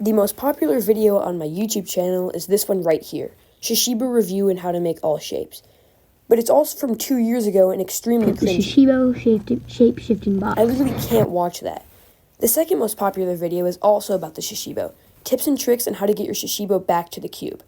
The most popular video on my YouTube channel is this one right here, Shashibo review and how to make all shapes. But it's also from 2 years ago and extremely cringy. Shashibo shape-shifting box. I literally can't watch that. The second most popular video is also about the Shashibo, tips and tricks on how to get your Shashibo back to the cube.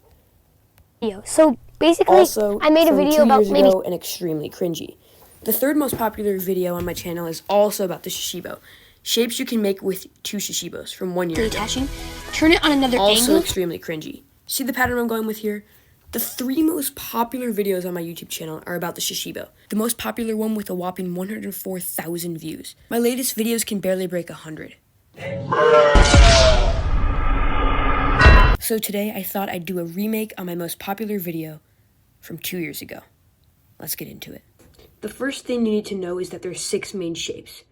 So basically, Also, I made a from video 2 about years ago and extremely cringy. The third most popular video on my channel is also about the Shashibo, shapes you can make with 2 Shashibos from 1 year ago. Detaching, turn it on another Also angle. extremely cringy. See the pattern I'm going with here? The 3 most popular videos on my YouTube channel are about the Shashibo, the most popular one with a whopping 104,000 views. My latest videos can barely break 100. So today I thought I'd do a remake on my most popular video from 2 years ago. Let's get into it. The first thing you need to know is that there's 6 main shapes: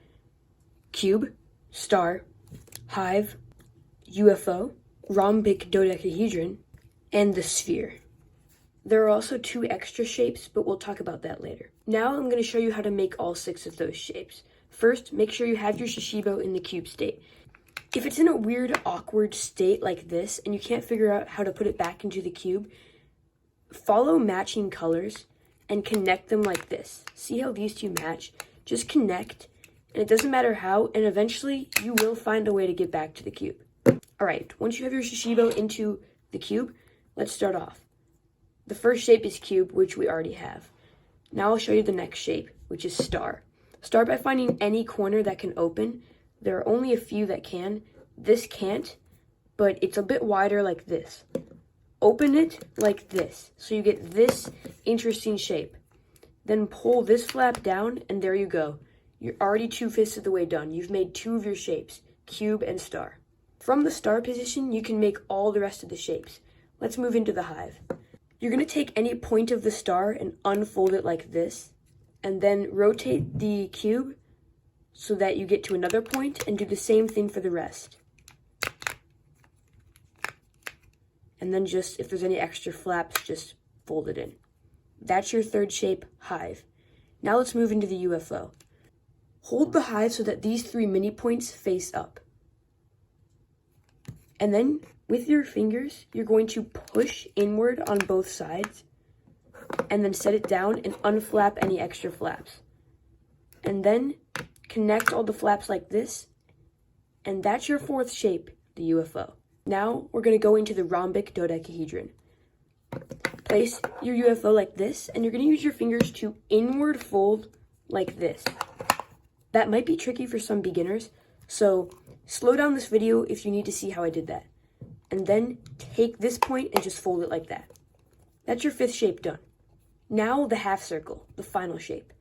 cube, star, hive, UFO, rhombic dodecahedron, and the sphere. There are also 2 extra shapes, but we'll talk about that later. Now I'm going to show you how to make all 6 of those shapes. First, make sure you have your Shashibo in the cube state. If it's in a weird, awkward state like this, and you can't figure out how to put it back into the cube, follow matching colors and connect them like this. See how these 2 match? Just connect, and it doesn't matter how, and eventually you will find a way to get back to the cube. Alright, once you have your Shashibo into the cube, let's start off. The first shape is cube, which we already have. Now I'll show you the next shape, which is star. Start by finding any corner that can open. There are only a few that can. This can't, but it's a bit wider like this. Open it like this, so you get this interesting shape. Then pull this flap down, and there you go. You're already 2/5 of the way done. You've made 2 of your shapes, cube and star. From the star position, you can make all the rest of the shapes. Let's move into the hive. You're going to take any point of the star and unfold it like this, and then rotate the cube so that you get to another point, and do the same thing for the rest. And then just, if there's any extra flaps, just fold it in. That's your third shape, hive. Now let's move into the UFO. Hold the hive so that these 3 mini points face up. And then, with your fingers, you're going to push inward on both sides, and then set it down and unflap any extra flaps. And then, connect all the flaps like this, and that's your 4th shape, the UFO. Now, we're going to go into the rhombic dodecahedron. Place your UFO like this, and you're going to use your fingers to inward fold like this. That might be tricky for some beginners, so slow down this video if you need to see how I did that. And then take this point and just fold it like that. That's your 5th shape done. Now the half circle, the final shape.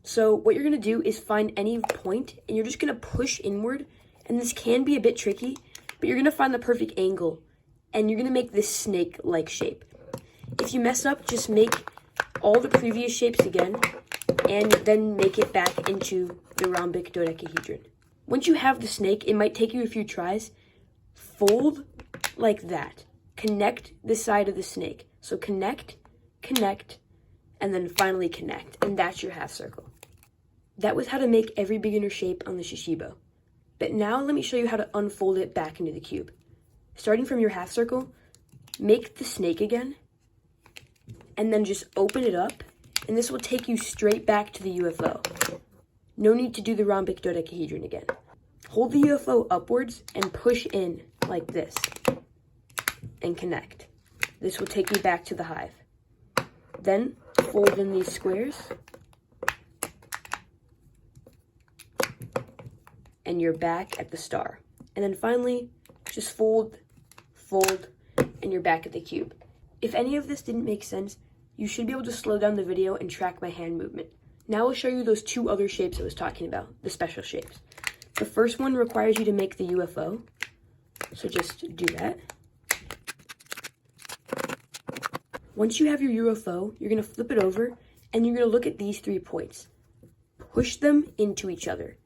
So what you're going to do is find any point, and you're just going to push inward, and this can be a bit tricky, but you're going to find the perfect angle, and you're going to make this snake-like shape. If you mess up, just make all the previous shapes again, and then make it back into the rhombic dodecahedron. Once you have the snake, it might take you a few tries. Fold like that. Connect the side of the snake. So connect, connect, and then finally connect, and that's your half circle. That was how to make every beginner shape on the Shashibo. But now let me show you how to unfold it back into the cube. Starting from your half circle, make the snake again, and then just open it up, and this will take you straight back to the UFO. No need to do the rhombic dodecahedron again. Hold the UFO upwards and push in like this, and connect. This will take you back to the hive. Then fold in these squares, and you're back at the star. And then finally, just fold, fold, and you're back at the cube. If any of this didn't make sense, you should be able to slow down the video and track my hand movement. Now I'll show you those 2 other shapes I was talking about, the special shapes. The first one requires you to make the UFO, so just do that. Once you have your UFO, you're going to flip it over, and you're going to look at these 3 points. Push them into each other.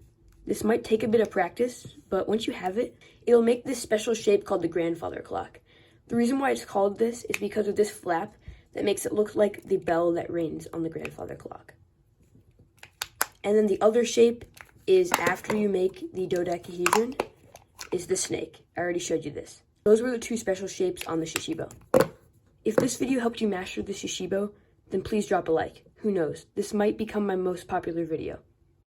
This might take a bit of practice, but once you have it, it'll make this special shape called the grandfather clock. The reason why it's called this is because of this flap that makes it look like the bell that rings on the grandfather clock. And then the other shape is after you make the dodecahedron, is the snake. I already showed you this. Those were the two special shapes on the Shashibo. If this video helped you master the Shashibo, then please drop a like. Who knows, this might become my most popular video.